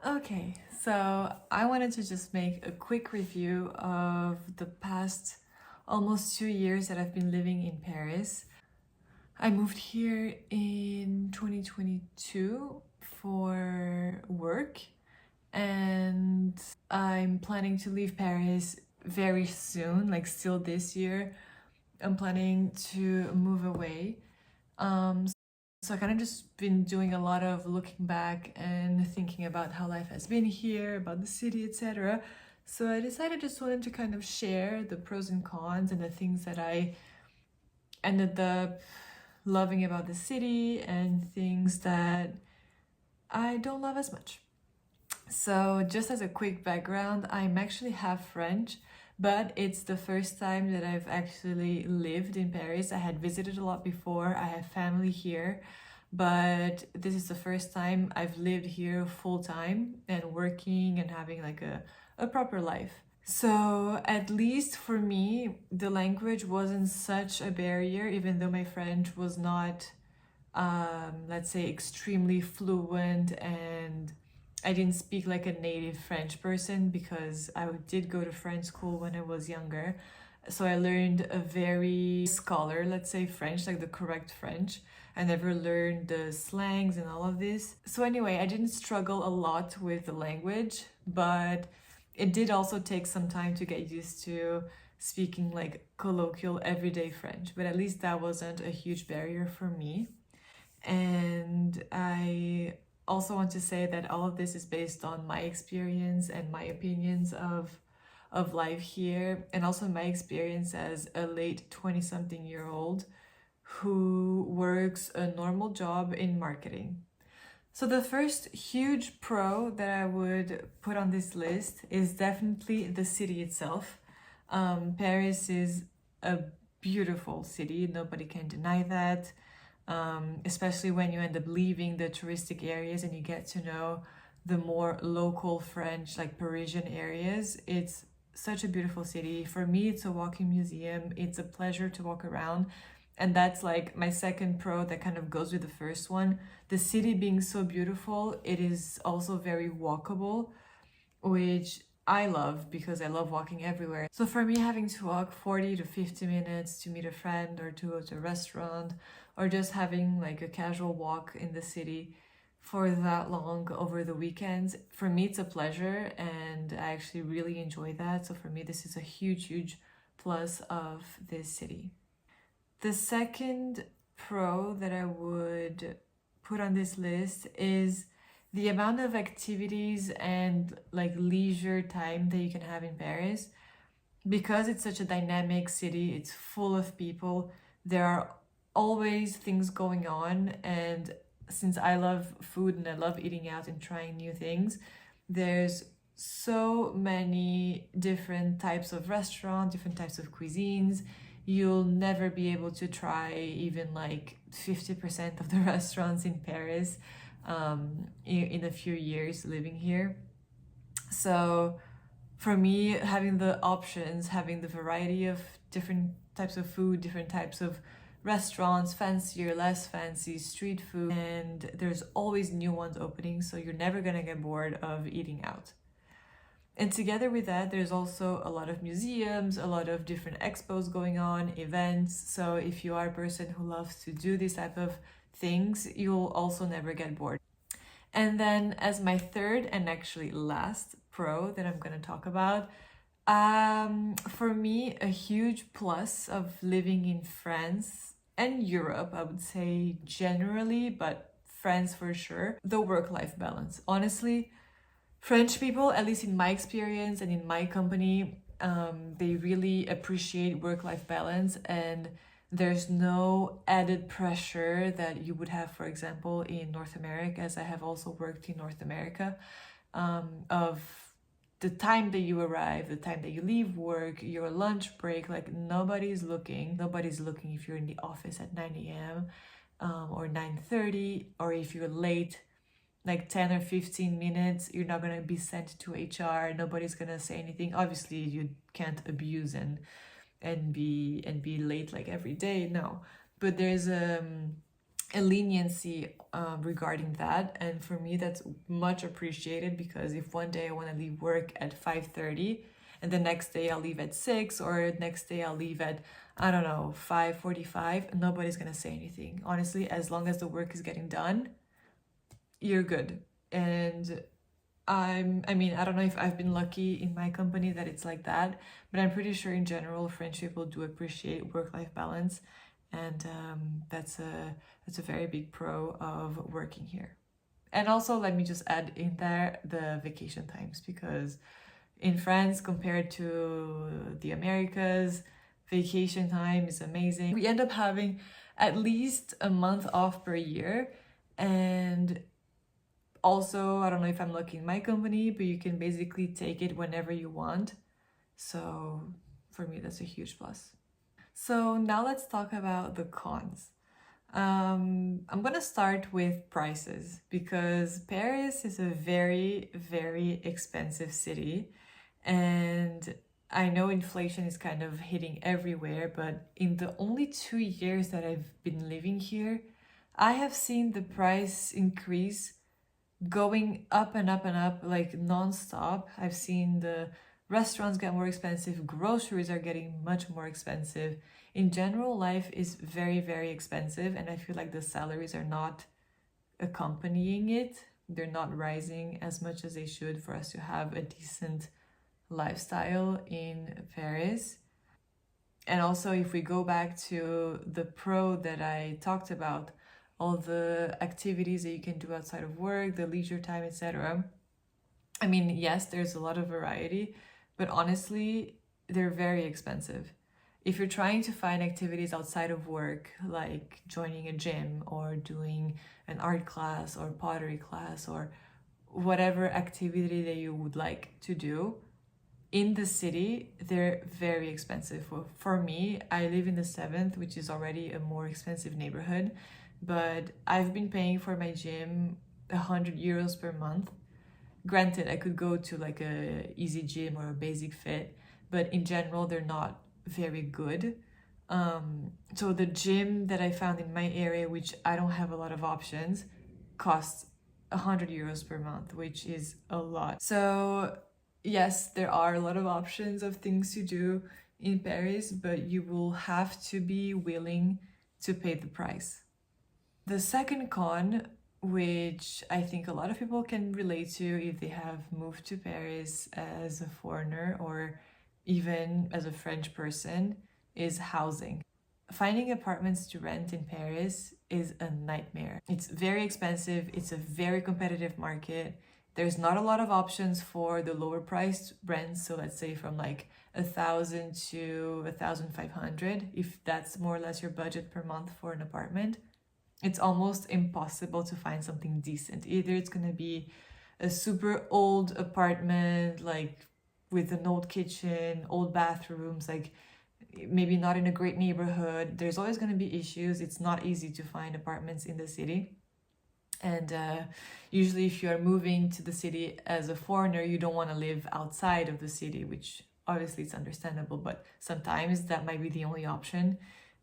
Okay, so I wanted to just make a quick review of the past almost 2 years that I've been living in Paris. I moved here in 2022 for work, and I'm planning to leave Paris very soon, like still this year. I'm planning to move away. Um, so I kind of just been doing a lot of looking back and thinking about how life has been here, about the city, etc. So I decided just wanted to kind of share the pros and cons and the things that I ended up loving about the city and things that I don't love as much. So just as a quick background, I'm actually half French, but it's the first time that I've actually lived in Paris. I had visited a lot before, I have family here, but this is the first time I've lived here full time and working and having like a proper life. So at least for me, the language wasn't such a barrier, even though my French was not, let's say, extremely fluent, and I didn't speak like a native French person because I did go to French school when I was younger. So I learned a very scholar, let's say, French, like the correct French. I never learned the slangs and all of this. So anyway, I didn't struggle a lot with the language, but it did also take some time to get used to speaking like colloquial everyday French, but at least that wasn't a huge barrier for me. And I also want to say that all of this is based on my experience and my opinions of life here, and also my experience as a late 20-something-year-old who works a normal job in marketing. So the first huge pro that I would put on this list is definitely the city itself. Paris is a beautiful city, nobody can deny that. Especially when you end up leaving the touristic areas and you get to know the more local French, like Parisian areas. It's such a beautiful city. For me, it's a walking museum. It's a pleasure to walk around. And that's like my second pro that kind of goes with the first one. The city being so beautiful, it is also very walkable, which I love because I love walking everywhere. So for me, having to walk 40 to 50 minutes to meet a friend or to go to a restaurant, or just having like a casual walk in the city for that long over the weekends, for me it's a pleasure and I actually really enjoy that. So for me, this is a huge plus of this city. The second pro that I would put on this list is the amount of activities and like leisure time that you can have in Paris. Because it's such a dynamic city, it's full of people, there are always things going on. And since I love food and I love eating out and trying new things, there's so many different types of restaurants, different types of cuisines. You'll never be able to try even like 50% of the restaurants in Paris in a few years living here. So for me, having the options, having the variety of different types of food, different types of restaurants, fancier, less fancy, street food, and there's always new ones opening, so you're never gonna get bored of eating out. And together with that, there's also a lot of museums, a lot of different expos going on, events. So if you are a person who loves to do this type of things, you'll also never get bored. And then as my third and actually last pro that I'm going to talk about, for me, a huge plus of living in France and Europe, I would say generally, but France for sure, the work-life balance. Honestly, French people, at least in my experience and in my company, they really appreciate work-life balance, and there's no added pressure that you would have, for example, in North America, as I have also worked in North America, of the time that you arrive, the time that you leave work, your lunch break. Like nobody's looking if you're in the office at 9 a.m. Or 9:30, or if you're late like 10 or 15 minutes, you're not going to be sent to HR. Nobody's going to say anything. Obviously, you can't abuse and be late like every day, no. But there's a a leniency regarding that, and for me that's much appreciated, because if one day I want to leave work at 5:30 and the next day I'll leave at 6, or next day I'll leave at, I don't know, 5:45, nobody's gonna say anything. Honestly, as long as the work is getting done, you're good. And I mean, I don't know if I've been lucky in my company that it's like that, but I'm pretty sure in general French people do appreciate work-life balance, and that's a very big pro of working here. And also, let me just add in there the vacation times, because in France, compared to the Americas, vacation time is amazing. We end up having at least a month off per year, and also, I don't know if I'm lucky in my company, but you can basically take it whenever you want. So for me, that's a huge plus. So now let's talk about the cons. I'm gonna start with prices, because Paris is a very, very expensive city. And I know inflation is kind of hitting everywhere, but in the only 2 years that I've been living here, I have seen the price increase going up and up and up, like non-stop. I've seen the restaurants get more expensive, groceries are getting much more expensive. In general, life is very, very expensive, and I feel like the salaries are not accompanying it. They're not rising as much as they should for us to have a decent lifestyle in Paris. And also, if we go back to the pro that I talked about, all the activities that you can do outside of work, the leisure time, etc. I mean, yes, there's a lot of variety, but honestly, they're very expensive. If you're trying to find activities outside of work, like joining a gym or doing an art class or pottery class or whatever activity that you would like to do, in the city, they're very expensive. For me, I live in the 7th, which is already a more expensive neighborhood, but I've been paying for my gym 100 euros per month. Granted, I could go to like a easy gym or a basic fit, but in general, they're not very good. So the gym that I found in my area, which I don't have a lot of options, costs 100 euros per month, which is a lot. So yes, there are a lot of options of things to do in Paris, but you will have to be willing to pay the price. The second con, which I think a lot of people can relate to if they have moved to Paris as a foreigner or even as a French person, is housing. Finding apartments to rent in Paris is a nightmare. It's very expensive, it's a very competitive market. There's not a lot of options for the lower priced rents, so let's say from like 1,000 to 1,500, if that's more or less your budget per month for an apartment. It's almost impossible to find something decent. Either it's gonna be a super old apartment, like with an old kitchen, old bathrooms, like maybe not in a great neighborhood. There's always gonna be issues. It's not easy to find apartments in the city. And usually if you're moving to the city as a foreigner, you don't want to live outside of the city, which obviously it's understandable, but sometimes that might be the only option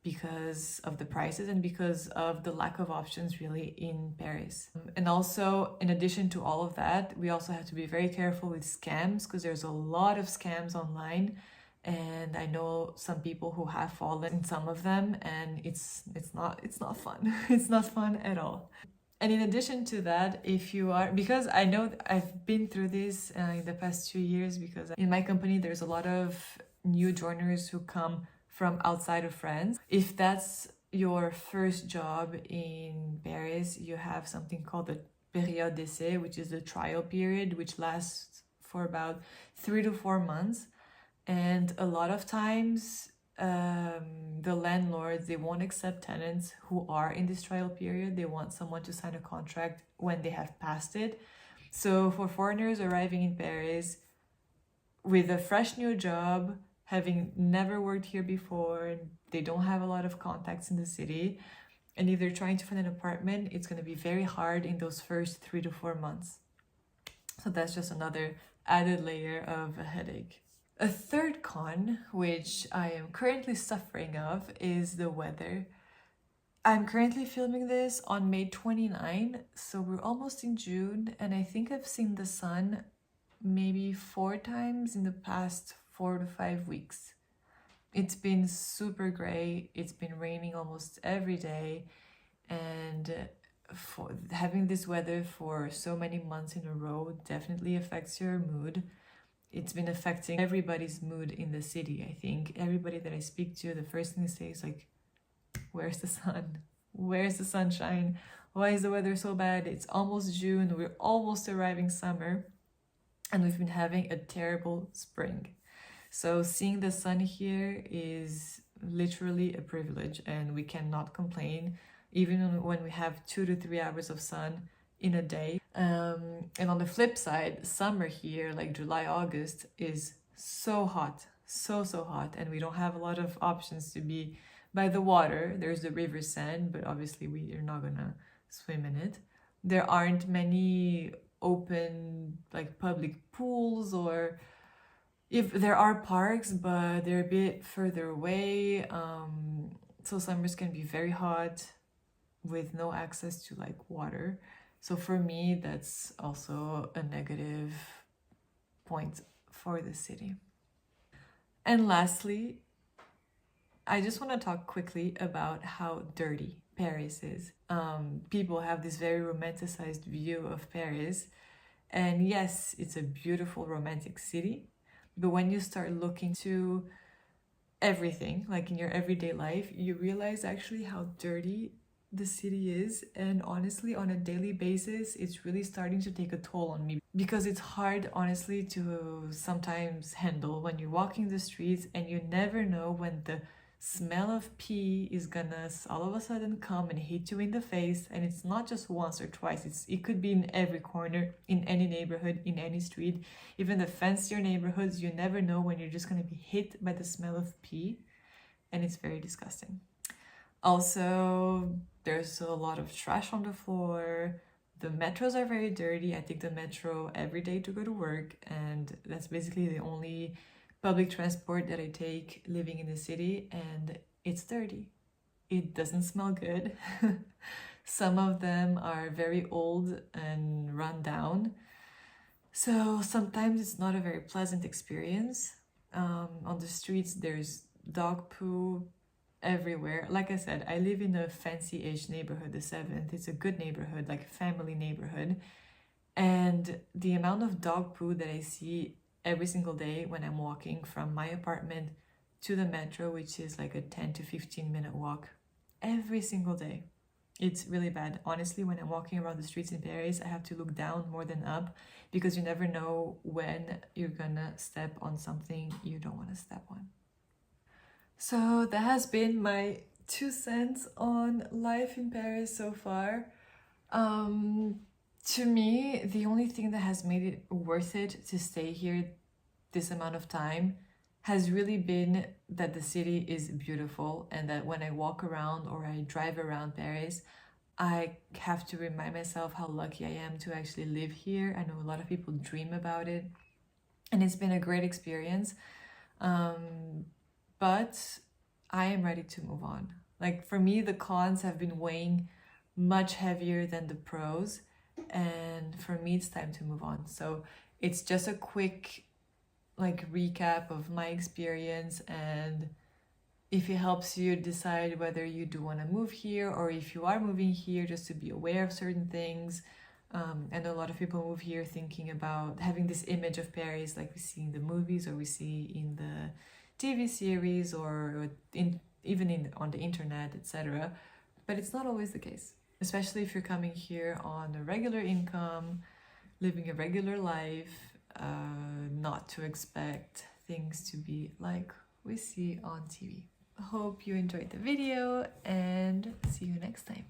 because of the prices and because of the lack of options really in Paris. And also, in addition to all of that, we also have to be very careful with scams, because there's a lot of scams online, and I know some people who have fallen in some of them, and it's not fun. It's not fun at all. And in addition to that, if you are, because I know I've been through this in the past 2 years, because in my company there's a lot of new joiners who come from outside of France. If that's your first job in Paris, you have something called the période d'essai, which is the trial period, which lasts for about 3 to 4 months. And a lot of times the landlords, they won't accept tenants who are in this trial period. They want someone to sign a contract when they have passed it. So for foreigners arriving in Paris with a fresh new job, having never worked here before, they don't have a lot of contacts in the city, and if they're trying to find an apartment, it's going to be very hard in those first 3 to 4 months. So that's just another added layer of a headache. A third con, which I am currently suffering of, is the weather. I'm currently filming this on May 29, so we're almost in June, and I think I've seen the sun maybe 4 times in the past 4 to 5 weeks. It's been super gray, it's been raining almost every day, and for having this weather for so many months in a row definitely affects your mood. It's been affecting everybody's mood in the city, I think. Everybody that I speak to, the first thing they say is like, where's the sun? Where's the sunshine? Why is the weather so bad? It's almost June, we're almost arriving summer, and we've been having a terrible spring. So seeing the sun here is literally a privilege, and we cannot complain, even when we have 2 to 3 hours of sun in a day. And on the flip side, summer here, like July, August, is so hot, so hot, and we don't have a lot of options to be by the water. There's the river Seine, but obviously we are not gonna swim in it. There aren't many open, like, public pools, or if there are parks, but they're a bit further away. So summers can be very hot with no access to like water. So for me, that's also a negative point for the city. And lastly, I just want to talk quickly about how dirty Paris is. People have this very romanticized view of Paris. And yes, it's a beautiful romantic city. But when you start looking to everything, like in your everyday life, you realize actually how dirty the city is. And honestly, on a daily basis, it's really starting to take a toll on me, because it's hard, honestly, to sometimes handle when you're walking the streets and you never know when the smell of pee is gonna all of a sudden come and hit you in the face. And it's not just once or twice, it could be in every corner, in any neighborhood, in any street. Even the fancier neighborhoods, you never know when you're just gonna be hit by the smell of pee, and it's very disgusting. Also, there's a lot of trash on the floor. The metros are very dirty. I take the metro every day to go to work, and that's basically the only public transport that I take living in the city, and it's dirty. It doesn't smell good. Some of them are very old and run down. So sometimes it's not a very pleasant experience. On the streets, there's dog poo everywhere. Like I said, I live in a fancy-ish neighborhood, the 7th. It's a good neighborhood, like a family neighborhood. And the amount of dog poo that I see every single day when I'm walking from my apartment to the metro, which is like a 10 to 15 minute walk, every single day. It's really bad. Honestly, when I'm walking around the streets in Paris, I have to look down more than up, because you never know when you're gonna step on something you don't want to step on. So that has been my 2 cents on life in Paris so far. To me, the only thing that has made it worth it to stay here this amount of time has really been that the city is beautiful, and that when I walk around or I drive around Paris, I have to remind myself how lucky I am to actually live here. I know a lot of people dream about it, and it's been a great experience. But I am ready to move on. Like, for me, the cons have been weighing much heavier than the pros, and for me, it's time to move on. So it's just a quick like recap of my experience, and if it helps you decide whether you do want to move here, or if you are moving here, just to be aware of certain things. And a lot of people move here thinking about having this image of Paris like we see in the movies, or we see in the TV series, or even on the internet, etc. But it's not always the case, especially if you're coming here on a regular income, living a regular life, not to expect things to be like we see on TV. Hope you enjoyed the video, and see you next time.